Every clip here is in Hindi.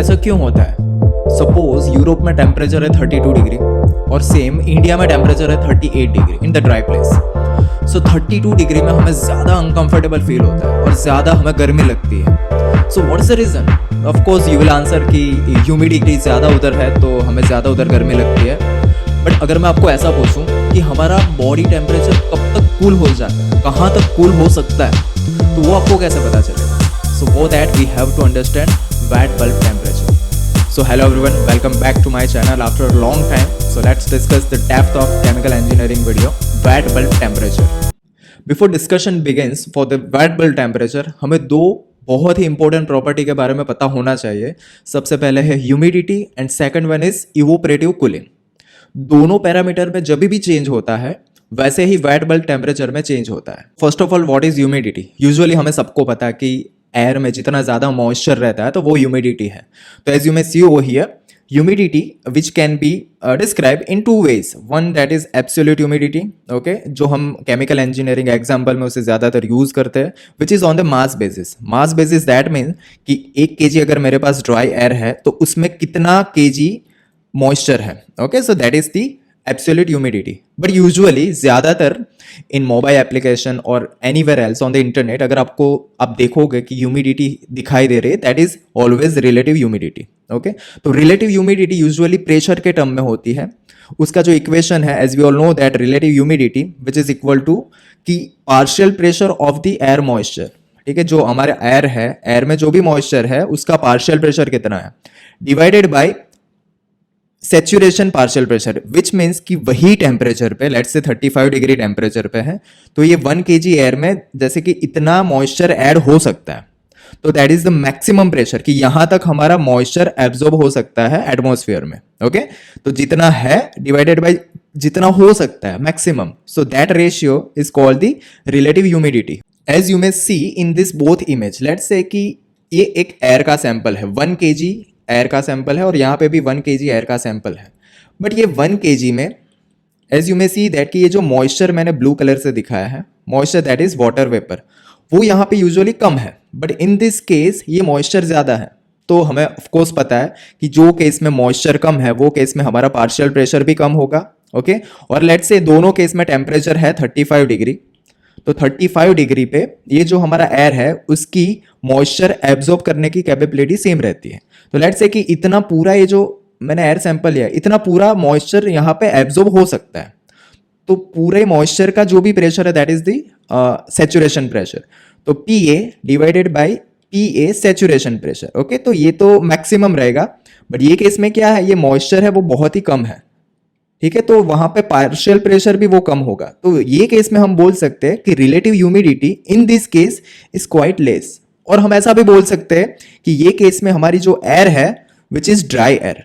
ऐसा क्यों होता है? सपोज यूरोप में टेम्परेचर है 32 डिग्री और सेम इंडिया में टेम्परेचर है 38 degree in the dry place. So 32 degree में हमें ज़्यादा अनकंफर्टेबल फील होता है और ज़्यादा हमें गर्मी लगती है। So what is the reason? Of course you will answer कि ह्यूमिडिटी ज़्यादा उधर है तो हमें ज़्यादा उधर गर्मी लगती है। बट अगर मैं आपको ऐसा पूछूं कि हमारा बॉडी टेम्परेचर कब तक कूल हो जाता है, कहाँ तक कूल हो सकता है, तो वो आपको कैसे पता चलेगा? So for that we have to understand wet bulb temperature. So hello everyone, welcome back to my channel after a long time. So let's discuss the depth of chemical engineering video, wet bulb temperature. Before discussion begins, for the wet bulb temperature हमें दो बहुत ही इंपॉर्टेंट प्रॉपर्टी के बारे में पता होना चाहिए। सबसे पहले है humidity and second one is evaporative cooling. दोनों पैरामीटर में जब भी चेंज होता है वैसे ही वेट बल्ब टेम्परेचर में चेंज होता है। First of all what is humidity? Usually हमें सबको पता है कि एयर में जितना ज़्यादा मॉइस्चर रहता है तो वो ह्यूमिडिटी है। तो as you may see over here, humidity which can be describe in two ways. One that is absolute humidity, okay, जो हम केमिकल इंजीनियरिंग एग्जाम्पल में उसे ज़्यादातर यूज़ करते हैं, which is on the mass basis. Mass basis that mean कि 1 kg अगर मेरे पास ड्राई एयर है तो उसमें कितना kg मॉइस्चर है, okay, so that is the absolute humidity. But usually ज़्यादातर इन मोबाइल एप्लीकेशन और anywhere else on the internet अगर आप देखोगे कि ह्यूमिडिटी दिखाई दे रही है, that is always relative humidity, okay. तो रिलेटिव ह्यूमिडिटी यूजुअली प्रेशर के टर्म में होती है। उसका जो इक्वेशन है, as we all know that relative humidity which is equal to कि partial pressure of the air moisture, ठीक है, जो हमारे एयर है, एयर में जो भी मॉइस्चर है उसका पार्शियल प्रेशर कितना है, divided by saturation partial pressure, which means कि वही टेम्परेचर पे, लेट्स से 35 डिग्री टेम्परेचर पे है तो ये 1 kg एयर में जैसे कि इतना मॉइस्चर ऐड हो सकता है, तो that is the maximum pressure कि यहां तक हमारा मॉइस्चर एब्जॉर्ब हो सकता है एटमॉस्फेयर में, ओके। तो जितना है डिवाइडेड बाय जितना हो सकता है maximum, so that ratio is called the relative humidity. As you may see in this both image, let's say कि ये एक एयर का सैंपल है, 1 kg एयर का सैंपल है और यहाँ पे भी 1 kg एयर का सैंपल है। बट ये 1 kg में as you may see that कि ये जो मॉइस्चर मैंने ब्लू कलर से दिखाया है, moisture that is water vapour, वो यहाँ पे यूजुअली कम है। बट इन दिस केस ये मॉइस्चर ज़्यादा है, तो हमें ऑफकोर्स पता है कि जो केस में मॉइस्चर कम है वो केस में हमारा पार्शियल प्रेशर भी कम होगा, ओके। और लेट्स से दोनों केस में टेम्परेचर है 35 डिग्री, तो 35 डिग्री पे ये जो हमारा एयर है उसकी मॉइस्चर एब्जॉर्ब करने की कैपेबिलिटी सेम रहती है। तो लेट्स से कि इतना पूरा ये जो मैंने एयर सैंपल लिया, इतना पूरा मॉइस्चर यहाँ पे एब्जॉर्ब हो सकता है। तो पूरे मॉइस्चर का जो भी प्रेशर है that is the saturation pressure, तो PA divided by PA saturation pressure, okay. तो ये तो मैक्सिमम रहेगा, बट ये केस में क्या है, ये मॉइस्चर है वो बहुत ही कम है, ठीक है, तो वहां पे पार्शियल प्रेशर भी वो कम होगा। तो ये केस में हम बोल सकते हैं कि relative humidity in this case is quite less. और हम ऐसा भी बोल सकते हैं कि ये केस में हमारी जो एयर है which is dry air,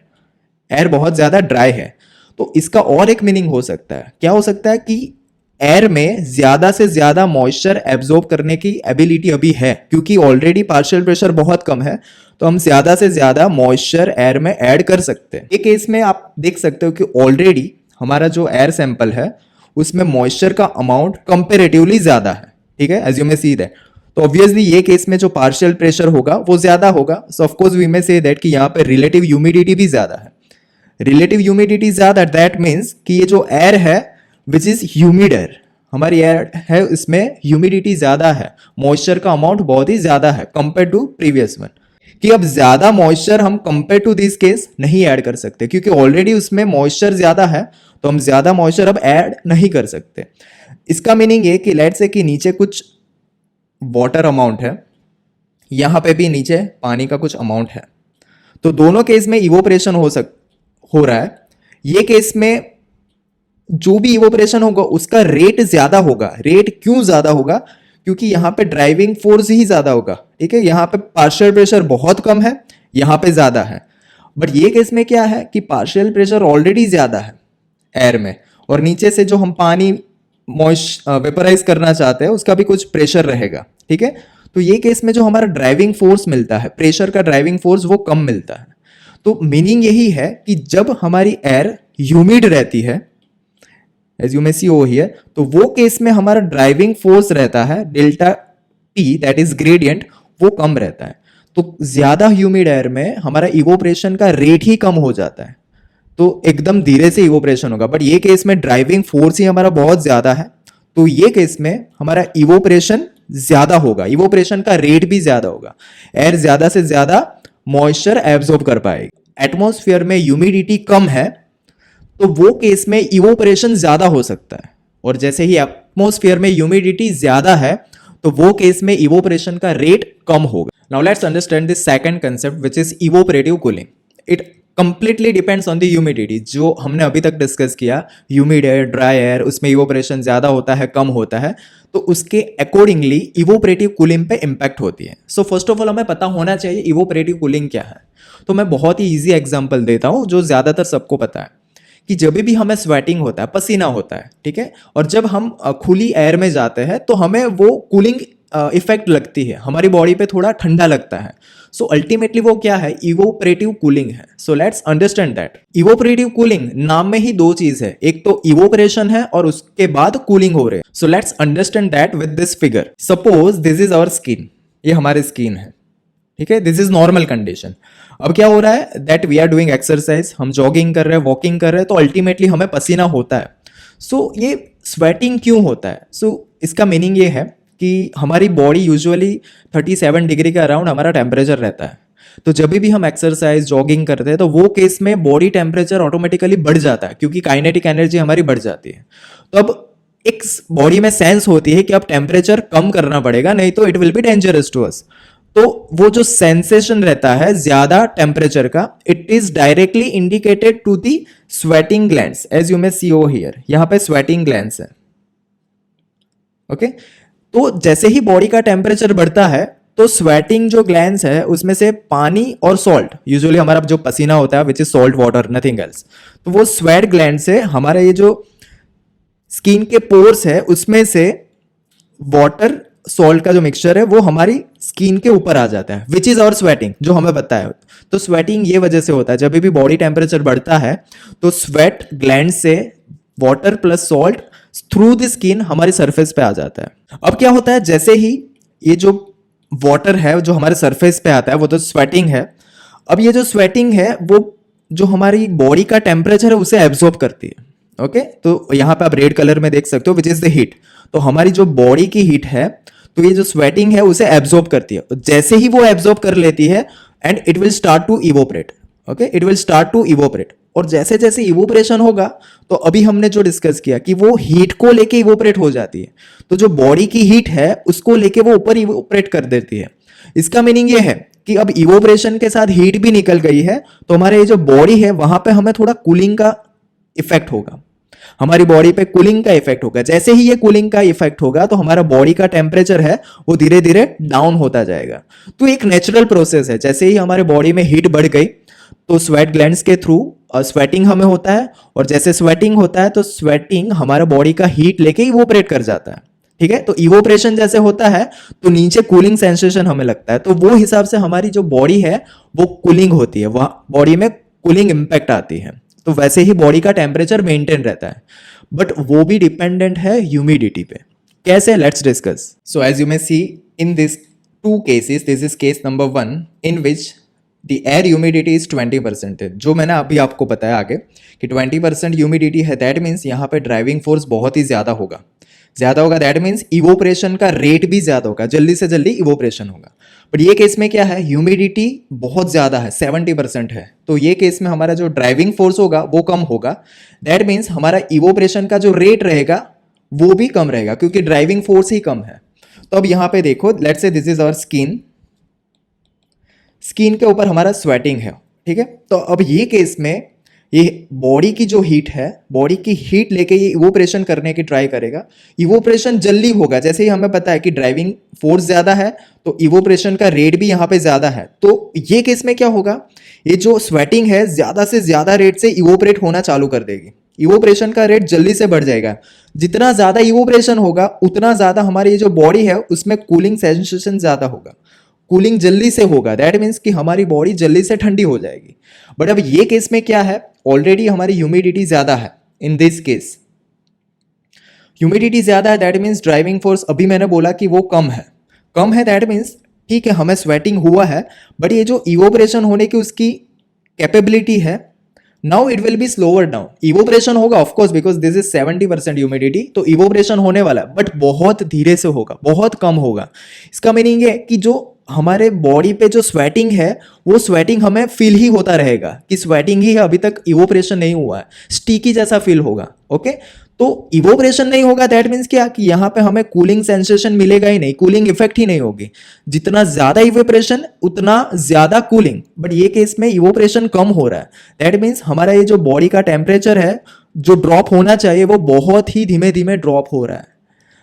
air बहुत ज्यादा ड्राई है। तो इसका और एक मीनिंग हो सकता है, क्या हो सकता है कि एयर में ज्यादा से ज्यादा मॉइस्चर एब्जॉर्ब करने की एबिलिटी अभी है, क्योंकि ऑलरेडी पार्शियल प्रेशर बहुत कम है, तो हम ज्यादा से ज्यादा मॉइस्चर एयर में ऐड कर सकते हैं। एक केस में आप देख सकते हो कि ऑलरेडी हमारा जो एयर सैंपल है उसमें मॉइस्चर का अमाउंट कंपेरेटिवली ज्यादा है, ठीक है, as you may see that. तो ऑब्वियसली ये केस में जो पार्शियल प्रेशर होगा वो ज्यादा होगा, so of course we may say that कि यहाँ पे रिलेटिव ह्यूमिडिटी भी ज्यादा है। रिलेटिव ह्यूमिडिटी ज्यादा, दैट मीन्स कि ये जो एयर है विच इज ह्यूमिड एयर, हमारी एयर है इसमें ह्यूमिडिटी ज्यादा है, मॉइस्चर का अमाउंट बहुत ही ज्यादा है कंपेयर टू प्रीवियस वन। कि अब ज्यादा मॉइस्चर हम कंपेयर टू दिस केस नहीं ऐड कर सकते, क्योंकि ऑलरेडी उसमें मॉइस्चर ज्यादा है, तो हम ज्यादा मॉइस्चर अब ऐड नहीं कर सकते। इसका मीनिंग ये कि लेट्स से कि नीचे कुछ वाटर अमाउंट है, यहां पे भी नीचे पानी का कुछ अमाउंट है, तो दोनों केस में इवोपरेशन हो रहा है। ये केस में जो भी इवोपरेशन होगा उसका रेट ज्यादा होगा। रेट क्यों ज्यादा होगा? क्योंकि यहाँ पे ड्राइविंग फोर्स ही ज्यादा होगा, ठीक है। यहाँ पे पार्शियल प्रेशर बहुत कम है, यहाँ पे ज्यादा है। बट ये केस में क्या है कि पार्शियल प्रेशर ऑलरेडी ज्यादा है एयर में, और नीचे से जो हम पानी वेपराइज करना चाहते हैं उसका भी कुछ प्रेशर रहेगा, ठीक है। तो ये केस में जो हमारा ड्राइविंग फोर्स मिलता है, प्रेशर का ड्राइविंग फोर्स वो कम मिलता है। तो मीनिंग यही है कि जब हमारी एयर ह्यूमिड रहती है, as you may see over here, तो वो केस में हमारा ड्राइविंग फोर्स रहता है delta P, that is gradient, वो कम रहता है। तो ज्यादा ह्यूमिड एयर में हमारा इवोपरेशन का रेट ही कम हो जाता है, तो एकदम धीरे से इवोपरेशन होगा। बट ये केस में ड्राइविंग फोर्स ही हमारा बहुत ज्यादा है, तो ये केस में हमारा इवोपरेशन ज्यादा होगा, इवोपरेशन का रेट भी ज्यादा होगा, एयर ज्यादा से ज्यादा मॉइस्चर एब्जॉर्ब कर पाएगी। एटमॉस्फेयर में ह्यूमिडिटी कम है तो वो केस में इवोपरेशन ज्यादा हो सकता है, और जैसे ही एटमॉस्फेयर में ह्यूमिडिटी ज्यादा है तो वो केस में इवोपरेशन का रेट कम होगा। Now let's understand this second concept which is evaporative cooling. It completely depends on the humidity. जो हमने अभी तक डिस्कस किया, ह्यूमिड एयर, ड्राई एयर, उसमें इवोपरेशन ज्यादा होता है, कम होता है, तो उसके अकॉर्डिंगली इवोपरेटिव कूलिंग पे इंपैक्ट होती है। सो फर्स्ट ऑफ ऑल हमें पता होना चाहिए इवोपरेटिव कूलिंग क्या है। तो मैं बहुत ही ईजी एग्जांपल देता हूं जो ज्यादातर सबको पता है, कि जब भी हमें स्वेटिंग होता है, पसीना होता है, ठीक है, और जब हम खुली एयर में जाते हैं तो हमें वो कूलिंग इफेक्ट लगती है, हमारी बॉडी पे थोड़ा ठंडा लगता है। सो अल्टीमेटली वो क्या है, इवोपरेटिव कूलिंग है। So let's understand that evaporative cooling नाम में ही दो चीज है, एक तो इवोपरेशन है और उसके बाद कूलिंग हो रही है। So let's understand that with this figure. Suppose this is our skin, ये हमारी स्किन है, ठीक है, दिस इज नॉर्मल कंडीशन। अब क्या हो रहा है, that we are doing exercise, हम जॉगिंग कर रहे हैं, वॉकिंग कर रहे हैं, तो अल्टीमेटली हमें पसीना होता है। सो ये स्वेटिंग क्यों होता है? इसका मीनिंग ये है कि हमारी बॉडी यूजुअली 37 डिग्री के अराउंड हमारा टेम्परेचर रहता है। तो जब भी हम एक्सरसाइज, जॉगिंग करते हैं तो वो केस में बॉडी टेम्परेचर ऑटोमेटिकली बढ़ जाता है, क्योंकि काइनेटिक एनर्जी हमारी बढ़ जाती है। तो अब एक बॉडी में सेंस होती है कि अब टेम्परेचर कम करना पड़ेगा, नहीं तो it will be dangerous to us. तो वो जो सेंसेशन रहता है ज्यादा टेम्परेचर का, it is directly indicated to the sweating glands, as you may see over here, यहां पे स्वेटिंग ग्लैंड्स है। ओके, तो जैसे ही बॉडी का टेम्परेचर बढ़ता है तो स्वेटिंग जो ग्लैंड्स है उसमें से पानी और सॉल्ट, यूजुअली हमारा जो पसीना होता है which is salt water, nothing else, तो वो स्वेट ग्लैंड से हमारे ये जो स्किन के पोर्स है उसमें से वाटर सॉल्ट का जो मिक्सचर है वो हमारी स्किन के ऊपर आ जाता है, विच इज आवर स्वेटिंग, जो हमें पता है। तो स्वेटिंग ये वजह से होता है, जब भी बॉडी टेम्परेचर बढ़ता है तो स्वेट ग्लैंड से water plus salt through the skin हमारी सरफेस पे आ जाता है। अब क्या होता है, जैसे ही ये जो वाटर है जो हमारे सरफेस पे आता है वो तो स्वेटिंग है। अब ये जो स्वेटिंग है वो जो हमारी बॉडी का टेम्परेचर है उसे एब्जॉर्ब करती है। ओके, तो यहां पे आप रेड कलर में देख सकते हो विच इज द हीट। तो हमारी जो बॉडी की हीट है, तो ये जो स्वेटिंग है उसे एब्जॉर्ब करती है। जैसे ही वो एब्जॉर्ब कर लेती है and it will start to evaporate. Okay, it will start to evaporate, और जैसे जैसे इवोपरेशन होगा तो अभी हमने जो डिस्कस किया कि वो हीट को लेके इवोपरेट हो जाती है, तो जो बॉडी की हीट है उसको लेके वो ऊपर इवोपरेट कर देती है। इसका मीनिंग ये है कि अब इवोपरेशन के साथ हीट भी निकल गई है, तो हमारे ये जो बॉडी है वहां पे हमें थोड़ा कूलिंग का इफेक्ट होगा, हमारी बॉडी पे कूलिंग का इफेक्ट होगा। जैसे ही ये कूलिंग का इफेक्ट होगा तो हमारा बॉडी का टेम्परेचर है वो धीरे धीरे डाउन होता जाएगा। तो एक नेचुरल प्रोसेस है, जैसे ही हमारे बॉडी में हीट बढ़ गई तो स्वेट ग्लैंड्स के थ्रू स्वेटिंग हमें होता है, और जैसे स्वेटिंग होता है तो स्वेटिंग हमारा बॉडी का हीट लेके इवोपरेट कर जाता है। ठीक है, तो इवोपरेशन जैसे होता है तो नीचे कूलिंग सेंसेशन हमें लगता है, तो वो हिसाब से हमारी जो बॉडी है वो कूलिंग होती है, वहां बॉडी में कूलिंग इंपैक्ट आती है। तो वैसे ही बॉडी का टेम्परेचर मेंटेन रहता है, बट वो भी डिपेंडेंट है ह्यूमिडिटी पे। कैसे, let's discuss. So as you may see in this two cases, this is case number 1 in which the air humidity is 20%। जो मैंने अभी आपको बताया आगे कि 20% ह्यूमिडिटी है, दैट मीन्स यहाँ पे ड्राइविंग फोर्स बहुत ही ज्यादा होगा, दैट मीन्स इवोपरेशन का रेट भी ज्यादा होगा, जल्दी से जल्दी इवोपरेशन होगा। बट ये केस में क्या है, ह्यूमिडिटी बहुत ज्यादा है, 70% है, तो ये केस में हमारा जो ड्राइविंग फोर्स होगा वो कम होगा, दैट मीन्स हमारा इवोपरेशन का जो रेट रहेगा वो भी कम रहेगा, क्योंकि ड्राइविंग फोर्स ही कम है। तो अब यहाँ पे देखो, let's say this is our skin, skin के ऊपर हमारा स्वेटिंग है, ठीक है। तो अब ये केस में ये बॉडी की जो हीट है, बॉडी की हीट लेके ये इवोपरेशन करने की ट्राई करेगा, इवोपरेशन जल्दी होगा। जैसे ही हमें पता है कि ड्राइविंग फोर्स ज्यादा है तो इवोपरेशन का रेट भी यहाँ पे ज्यादा है, तो ये केस में क्या होगा, ये जो स्वेटिंग है ज्यादा से ज्यादा रेट से इवोपरेट होना चालू कर देगी, इवोपरेशन का रेट जल्दी से बढ़ जाएगा। जितना ज्यादा इवोपरेशन होगा उतना ज्यादा हमारी ये जो बॉडी है उसमें कूलिंग सेंसेशन ज्यादा होगा, कूलिंग जल्दी से होगा, दैट मीन्स कि हमारी बॉडी जल्दी से ठंडी हो जाएगी। बट अब ये केस में क्या है, ऑलरेडी हमारी ह्यूमिडिटी ज्यादा है। इन दिस केस ह्यूमिडिटी ज्यादा है, दैट मीन्स ड्राइविंग फोर्स, अभी मैंने बोला कि वो कम है, दैट मीन्स ठीक है हमें स्वेटिंग हुआ है, बट ये जो इवोपरेशन होने की उसकी कैपेबिलिटी है, now it will be slower down. Evaporation होगा of course because this is 70% humidity, तो इवोपरेशन होने वाला है बट बहुत धीरे से होगा, बहुत कम होगा. इसका मीनिंग है कि जो हमारे बॉडी पे जो स्वेटिंग है वो स्वेटिंग हमें फील ही होता रहेगा कि स्वेटिंग ही है, अभी तक इवोपरेशन नहीं हुआ है, स्टिकी जैसा फील होगा. ओके, तो इवोपरेशन नहीं होगा दैट मीन्स क्या कि यहाँ पे हमें कूलिंग सेंसेशन मिलेगा ही नहीं, कूलिंग इफेक्ट ही नहीं होगी. जितना ज्यादा इवोपरेशन उतना ज्यादा कूलिंग, बट ये केस में इवोपरेशन कम हो रहा है. दैट मीन्स हमारा ये जो बॉडी का टेम्परेचर है जो ड्रॉप होना चाहिए वो बहुत ही धीमे धीमे ड्रॉप हो रहा है.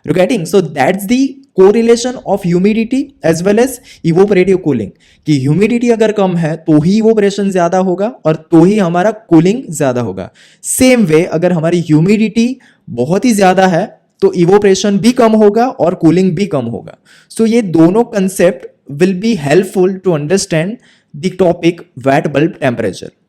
You're getting? So that's the correlation of humidity as well as evaporative cooling. कि humidity अगर कम है तो ही evaporation ज़्यादा होगा और तो ही हमारा cooling ज़्यादा होगा. Same way अगर हमारी humidity बहुत ही ज़्यादा है तो evaporation भी कम होगा और cooling भी कम होगा. So ये दोनों concept will be helpful to understand the topic wet bulb temperature.